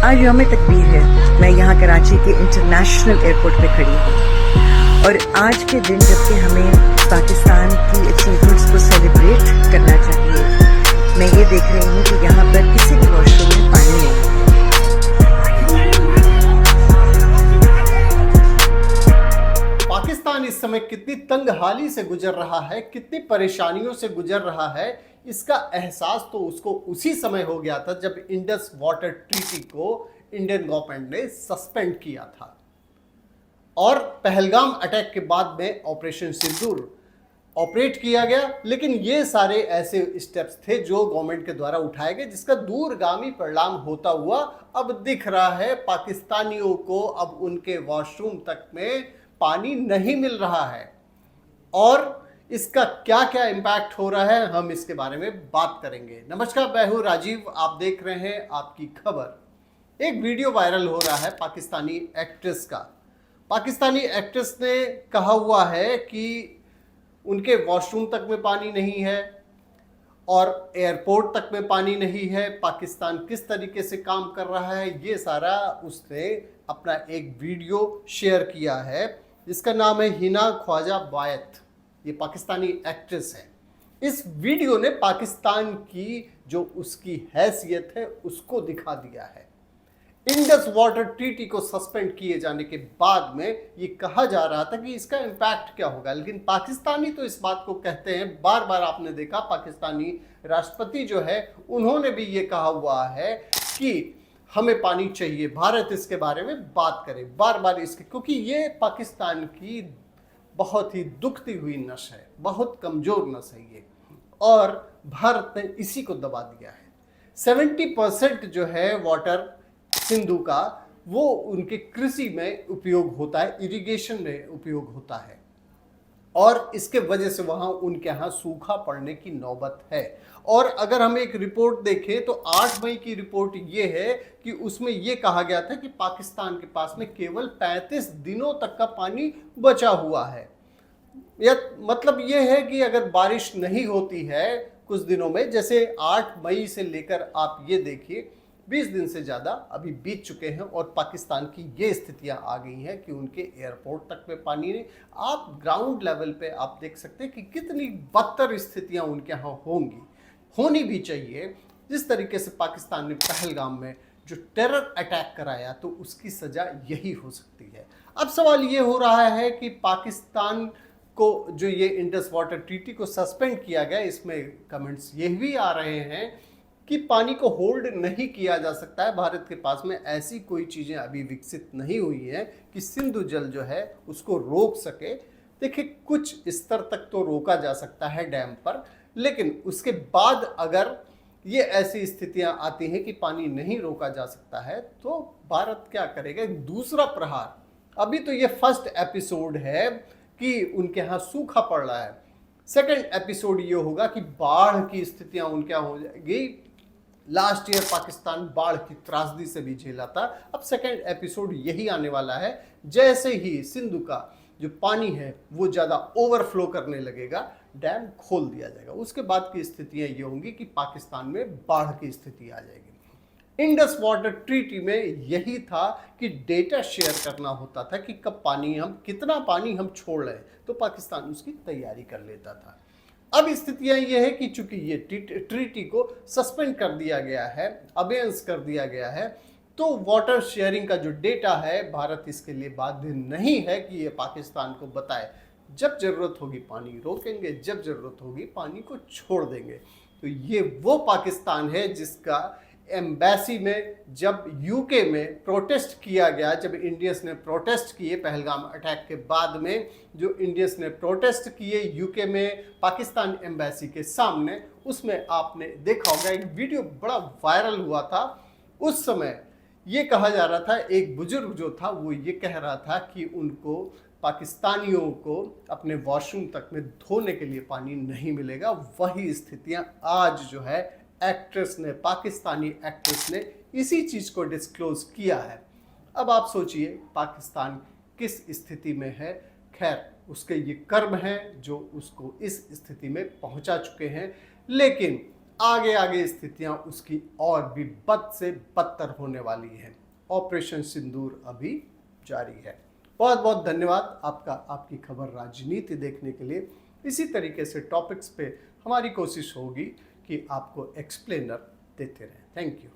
आज यौम तकबीर है। मैं यहाँ कराची के इंटरनेशनल एयरपोर्ट पे खड़ी हूँ और आज के दिन जबकि हमें पाकिस्तान की अचीवमेंट्स को सेलिब्रेट करना चाहिए, मैं ये देख रही हूँ कि यहाँ पर किसी भी वॉशरूम में पानी नहीं है। पाकिस्तान इस समय कितनी तंगहाली से गुजर रहा है, कितनी परेशानियों से गुजर रहा है, इसका एहसास तो उसको उसी समय हो गया था जब इंडस वाटर ट्रीटी को इंडियन गवर्नमेंट ने सस्पेंड किया था और पहलगाम अटैक के बाद में ऑपरेशन सिंदूर ऑपरेट किया गया। लेकिन ये सारे ऐसे स्टेप्स थे जो गवर्नमेंट के द्वारा उठाए गए, जिसका दूरगामी परिणाम होता हुआ अब दिख रहा है। पाकिस्तानियों को अब उनके वॉशरूम तक में पानी नहीं मिल रहा है और इसका क्या क्या इम्पैक्ट हो रहा है, हम इसके बारे में बात करेंगे। नमस्कार, मैं हूं राजीव, आप देख रहे हैं आपकी खबर। एक वीडियो वायरल हो रहा है पाकिस्तानी एक्ट्रेस का। पाकिस्तानी एक्ट्रेस ने कहा हुआ है कि उनके वॉशरूम तक में पानी नहीं है और एयरपोर्ट तक में पानी नहीं है। पाकिस्तान किस तरीके से काम कर रहा है, ये सारा उसने अपना एक वीडियो शेयर किया है, जिसका नाम है हिना ख्वाजा बायत। ये पाकिस्तानी एक्ट्रेस है। इस वीडियो ने पाकिस्तान की जो उसकी हैसियत है उसको दिखा दिया है। इंडस वाटर ट्रीटी को सस्पेंड किए जाने के बाद में ये कहा जा रहा था कि इसका इम्पैक्ट क्या होगा, लेकिन पाकिस्तानी तो इस बात को कहते हैं। बार बार आपने देखा पाकिस्तानी राष्ट्रपति जो है उन्होंने भी ये कहा हुआ है कि हमें पानी चाहिए, भारत इसके बारे में बात करे बार बार इसके, क्योंकि ये पाकिस्तान की बहुत ही दुखती हुई नस है, बहुत कमजोर नस है ये, और भारत ने इसी को दबा दिया है। 70% जो है वाटर सिंधु का वो उनके कृषि में उपयोग होता है, इरिगेशन में उपयोग होता है, और इसके वजह से वहाँ उनके यहाँ सूखा पड़ने की नौबत है। और अगर हम एक रिपोर्ट देखें तो 8 मई की रिपोर्ट ये है कि उसमें ये कहा गया था कि पाकिस्तान के पास में केवल 35 दिनों तक का पानी बचा हुआ है। मतलब ये है कि अगर बारिश नहीं होती है कुछ दिनों में, जैसे 8 मई से लेकर आप ये देखिए 20 दिन से ज़्यादा अभी बीत चुके हैं और पाकिस्तान की ये स्थितियां आ गई हैं कि उनके एयरपोर्ट तक में पानी नहीं। आप ग्राउंड लेवल पे आप देख सकते हैं कि कितनी बदतर स्थितियां उनके यहाँ होंगी, होनी भी चाहिए। जिस तरीके से पाकिस्तान ने पहलगाम में जो टेरर अटैक कराया तो उसकी सज़ा यही हो सकती है। अब सवाल ये हो रहा है कि पाकिस्तान को जो ये इंडस वाटर ट्रीटी को सस्पेंड किया गया, इसमें कमेंट्स ये भी आ रहे हैं कि पानी को होल्ड नहीं किया जा सकता है। भारत के पास में ऐसी कोई चीज़ें अभी विकसित नहीं हुई हैं कि सिंधु जल जो है उसको रोक सके। देखिए, कुछ स्तर तक तो रोका जा सकता है डैम पर, लेकिन उसके बाद अगर ये ऐसी स्थितियां आती हैं कि पानी नहीं रोका जा सकता है तो भारत क्या करेगा? दूसरा प्रहार। अभी तो ये फर्स्ट एपिसोड है कि उनके यहाँ सूखा पड़ रहा है। सेकंड एपिसोड ये होगा कि बाढ़ की स्थितियां उनके यहाँ हो जाएगी। लास्ट ईयर पाकिस्तान बाढ़ की त्रासदी से भी झेला था। अब सेकंड एपिसोड यही आने वाला है। जैसे ही सिंधु का जो पानी है वो ज़्यादा ओवरफ्लो करने लगेगा, डैम खोल दिया जाएगा। उसके बाद की स्थितियां ये होंगी कि पाकिस्तान में बाढ़ की स्थिति आ जाएगी। इंडस वाटर ट्रीटी में यही था कि डेटा शेयर करना होता था कि कब पानी हम कितना पानी हम छोड़ रहे हैं, तो पाकिस्तान उसकी तैयारी कर लेता था। अब स्थितियां ये है कि चूंकि ये ट्रीटी को सस्पेंड कर दिया गया है, अबेंस कर दिया गया है, तो वाटर शेयरिंग का जो डेटा है भारत इसके लिए बाध्य नहीं है कि ये पाकिस्तान को बताए। जब जरूरत होगी पानी रोकेंगे, जब जरूरत होगी पानी को छोड़ देंगे। तो ये वो पाकिस्तान है जिसका एम्बेसी में जब यूके में प्रोटेस्ट किया गया, जब इंडियंस ने प्रोटेस्ट किए पहलगाम अटैक के बाद में, जो इंडियंस ने प्रोटेस्ट किए यूके में पाकिस्तान एम्बेसी के सामने, उसमें आपने देखा होगा एक वीडियो बड़ा वायरल हुआ था। उस समय ये कहा जा रहा था, एक बुजुर्ग जो था वो ये कह रहा था कि उनको पाकिस्तानियों को अपने वॉशरूम तक में धोने के लिए पानी नहीं मिलेगा। वही स्थितियां आज जो है एक्ट्रेस ने, पाकिस्तानी एक्ट्रेस ने इसी चीज़ को डिस्क्लोज किया है। अब आप सोचिए पाकिस्तान किस स्थिति में है। खैर, उसके ये कर्म हैं जो उसको इस स्थिति में पहुंचा चुके हैं, लेकिन आगे आगे स्थितियां उसकी और भी बद से बदतर होने वाली हैं। ऑपरेशन सिंदूर अभी जारी है। बहुत बहुत धन्यवाद आपका, आपकी खबर राजनीति देखने के लिए। इसी तरीके से टॉपिक्स पे हमारी कोशिश होगी कि आपको एक्सप्लेनर देते रहें। Thank you.